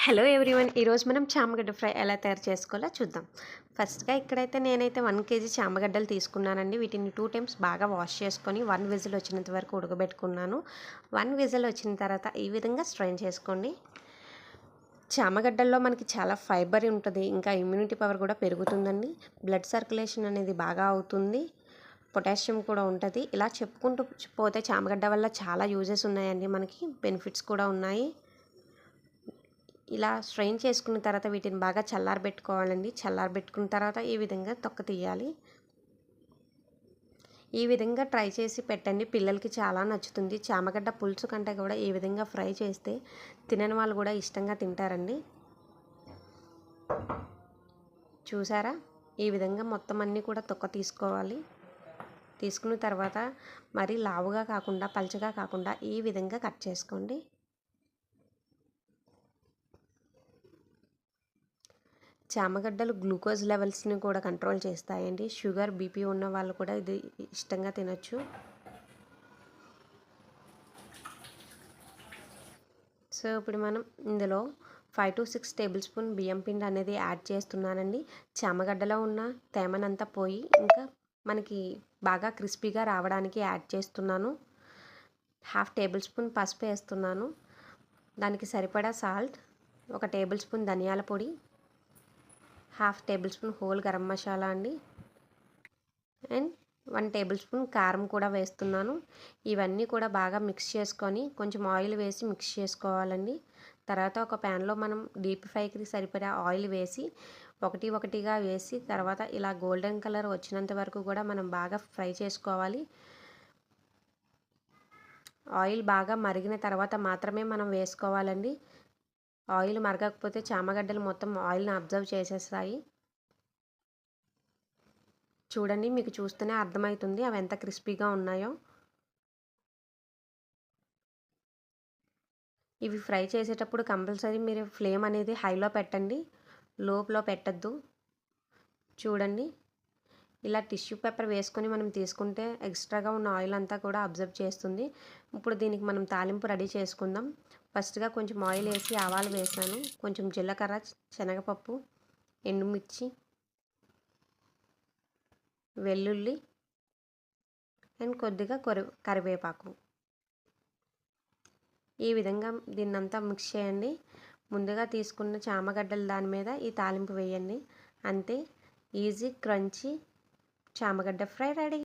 Hello everyone, ఈరోజు మనం చామగడ్డ fry ఎలా తయారు చేసుకోవాలో చూద్దాం. ఫస్ట్గా ఇక్కడైతే నేనైతే 1 కేజీ చామగడ్డలు తీసుకున్నానండి. వీటిని 2 టైమ్స్ బాగా వాష్ చేసుకొని 1 విజిల్ వచ్చినంత వరకు ఉడకబెట్టుకున్నాను. 1 విజిల్ వచ్చిన తర్వాత ఈ విధంగా స్ట్రైన్ చేసుకోండి. చామగడ్డల్లో మనకి చాలా ఫైబర్ ఉంటుంది, ఇంకా ఇమ్యూనిటీ పవర్ కూడా పెరుగుతుందండి. బ్లడ్ సర్క్యులేషన్ అనేది బాగా అవుతుంది, పొటాషియం కూడా ఉంటుంది. ఇలా చెప్పుకుంటూ పోతే చామగడ్డ వల్ల చాలా యూజెస్ ఉన్నాయండి, మనకి బెనిఫిట్స్ కూడా ఉన్నాయి. ఇలా స్ట్రెయిన్ చేసుకున్న తర్వాత వీటిని బాగా చల్లారబెట్టుకోవాలండి. చల్లారబెట్టుకున్న తర్వాత ఈ విధంగా తొక్క తీయాలి. ఈ విధంగా ట్రై చేసి పెట్టండి, పిల్లలకి చాలా నచ్చుతుంది. చామగడ్డ పులుసు కంటే కూడా ఈ విధంగా ఫ్రై చేస్తే తినని వాళ్ళు కూడా ఇష్టంగా తింటారండి. చూసారా, ఈ విధంగా మొత్తం అన్నీ కూడా తొక్క తీసుకోవాలి. తీసుకున్న తర్వాత మరీ లావుగా కాకుండా పల్చగా కాకుండా ఈ విధంగా కట్ చేసుకోండి. చామగడ్డలు గ్లూకోజ్ లెవెల్స్ని కూడా కంట్రోల్ చేస్తాయండి. షుగర్, బీపీ ఉన్న వాళ్ళు కూడా ఇది ఇష్టంగా తినచ్చు. సో ఇప్పుడు మనం ఇందులో 5 to 6 టేబుల్ స్పూన్ బియ్యం పిండి అనేది యాడ్ చేస్తున్నానండి. చామగడ్డలో ఉన్న తేమనంతా పోయి ఇంకా మనకి బాగా క్రిస్పీగా రావడానికి యాడ్ చేస్తున్నాను. 1/2 టేబుల్ స్పూన్ పసుపు వేస్తున్నాను. దానికి సరిపడా సాల్ట్, 1 టేబుల్ స్పూన్ ధనియాల పొడి, 1/2 table spoon whole garam masala అండి, అండ్ 1 టేబుల్ స్పూన్ కారం కూడా వేస్తున్నాను. ఇవన్నీ కూడా బాగా మిక్స్ చేసుకొని కొంచెం ఆయిల్ వేసి మిక్స్ చేసుకోవాలండి. తర్వాత ఒక ప్యాన్లో మనం డీప్ ఫ్రైకి సరిపడా ఆయిల్ వేసి ఒకటిగా వేసి తర్వాత ఇలా గోల్డెన్ కలర్ వచ్చినంత వరకు కూడా మనం బాగా ఫ్రై చేసుకోవాలి. ఆయిల్ బాగా మరిగిన తర్వాత మాత్రమే మనం వేసుకోవాలండి. ఆయిల్ మరగకపోతే చామగడ్డలు మొత్తం ఆయిల్ని అబ్జర్వ్ చేసేస్తాయి. చూడండి, మీకు చూస్తేనే అర్థమవుతుంది అవి ఎంత క్రిస్పీగా ఉన్నాయో. ఇవి ఫ్రై చేసేటప్పుడు కంపల్సరీ మీరు ఫ్లేమ్ అనేది హైలో పెట్టండి, లోలో పెట్టద్దు. చూడండి, ఇలా టిష్యూ పేపర్ వేసుకొని మనం తీసుకుంటే ఎక్స్ట్రాగా ఉన్న ఆయిల్ అంతా కూడా అబ్జర్వ్ చేస్తుంది. ఇప్పుడు దీనికి మనం తాలింపు రెడీ చేసుకుందాం. ఫస్ట్గా కొంచెం ఆయిల్ వేసి ఆవాలు వేసాను, కొంచెం జీలకర్ర, శనగపప్పు, ఎండుమిర్చి, వెల్లుల్లి అండ్ కొద్దిగా కరివేపాకు. ఈ విధంగా దీన్నంతా మిక్స్ చేయండి. ముందుగా తీసుకున్న చామగడ్డలు దాని మీద ఈ తాలింపు వేయండి. అంతే, ఈజీ క్రంచీ చామగడ్డ ఫ్రై రెడీ.